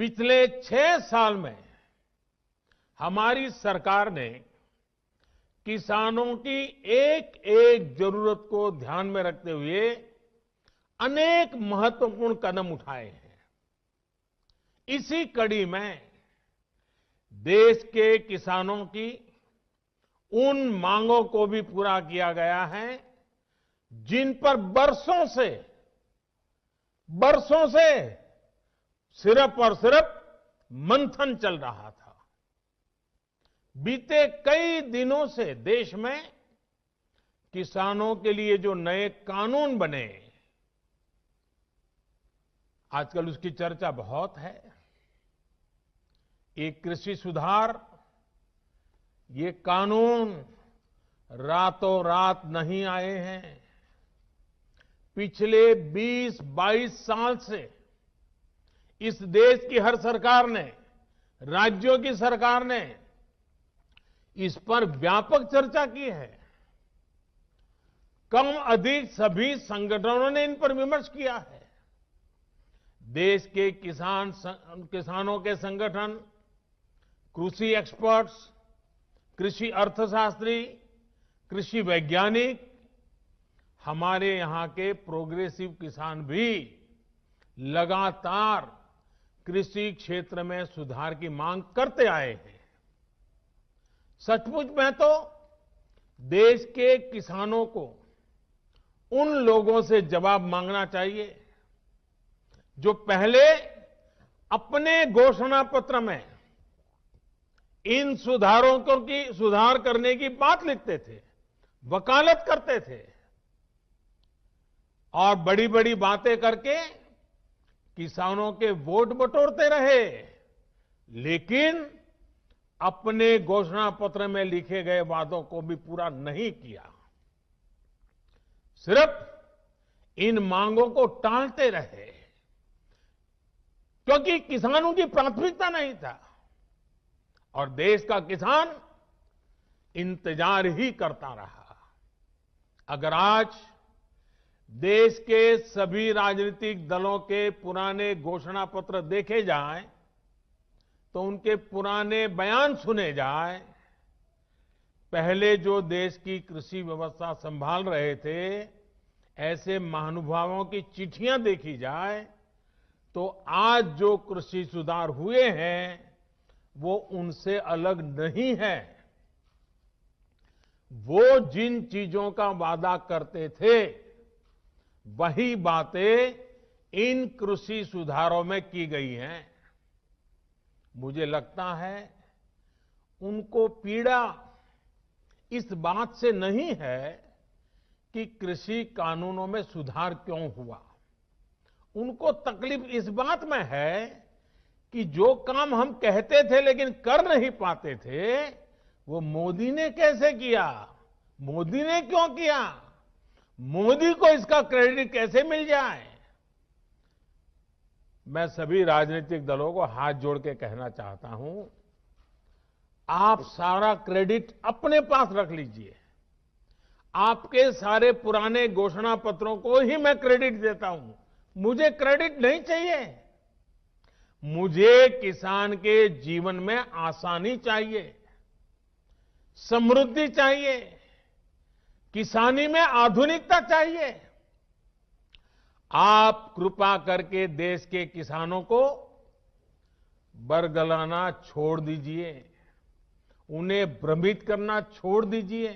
पिछले 6 साल में हमारी सरकार ने किसानों की एक एक जरूरत को ध्यान में रखते हुए अनेक महत्वपूर्ण कदम उठाए हैं। इसी कड़ी में देश के किसानों की उन मांगों को भी पूरा किया गया है जिन पर बरसों से सिर्फ और सिर्फ मंथन चल रहा था। बीते कई दिनों से देश में किसानों के लिए जो नए कानून बने, आजकल उसकी चर्चा बहुत है। एक कृषि सुधार, ये कानून रातों रात नहीं आए हैं। पिछले 20-22 साल से इस देश की हर सरकार ने, राज्यों की सरकार ने इस पर व्यापक चर्चा की है। कम अधिक सभी संगठनों ने इन पर विमर्श किया है। देश के किसानों के संगठन, कृषि एक्सपर्ट्स, कृषि अर्थशास्त्री, कृषि वैज्ञानिक, हमारे यहां के प्रोग्रेसिव किसान भी लगातार कृषि क्षेत्र में सुधार की मांग करते आए हैं। सचमुच में तो देश के किसानों को उन लोगों से जवाब मांगना चाहिए जो पहले अपने घोषणा पत्र में इन सुधार करने की बात लिखते थे, वकालत करते थे और बड़ी बड़ी बातें करके किसानों के वोट बटोरते रहे, लेकिन अपने घोषणा पत्र में लिखे गए वादों को भी पूरा नहीं किया। सिर्फ इन मांगों को टालते रहे क्योंकि किसानों की प्राथमिकता नहीं था और देश का किसान इंतजार ही करता रहा। अगर आज देश के सभी राजनीतिक दलों के पुराने घोषणा पत्र देखे जाएं तो उनके पुराने बयान सुने जाएं, पहले जो देश की कृषि व्यवस्था संभाल रहे थे, ऐसे महानुभावों की चिट्ठियां देखी जाए तो आज जो कृषि सुधार हुए हैं वो उनसे अलग नहीं है। वो जिन चीजों का वादा करते थे वही बातें इन कृषि सुधारों में की गई हैं। मुझे लगता है उनको पीड़ा इस बात से नहीं है कि कृषि कानूनों में सुधार क्यों हुआ। उनको तकलीफ इस बात में है कि जो काम हम कहते थे लेकिन कर नहीं पाते थे, वो मोदी ने कैसे किया, मोदी ने क्यों किया, मोदी को इसका क्रेडिट कैसे मिल जाए। मैं सभी राजनीतिक दलों को हाथ जोड़ के कहना चाहता हूं, आप सारा क्रेडिट अपने पास रख लीजिए। आपके सारे पुराने घोषणा पत्रों को ही मैं क्रेडिट देता हूं, मुझे क्रेडिट नहीं चाहिए। मुझे किसान के जीवन में आसानी चाहिए, समृद्धि चाहिए, किसानी में आधुनिकता चाहिए। आप कृपा करके देश के किसानों को बरगलाना छोड़ दीजिए, उन्हें भ्रमित करना छोड़ दीजिए।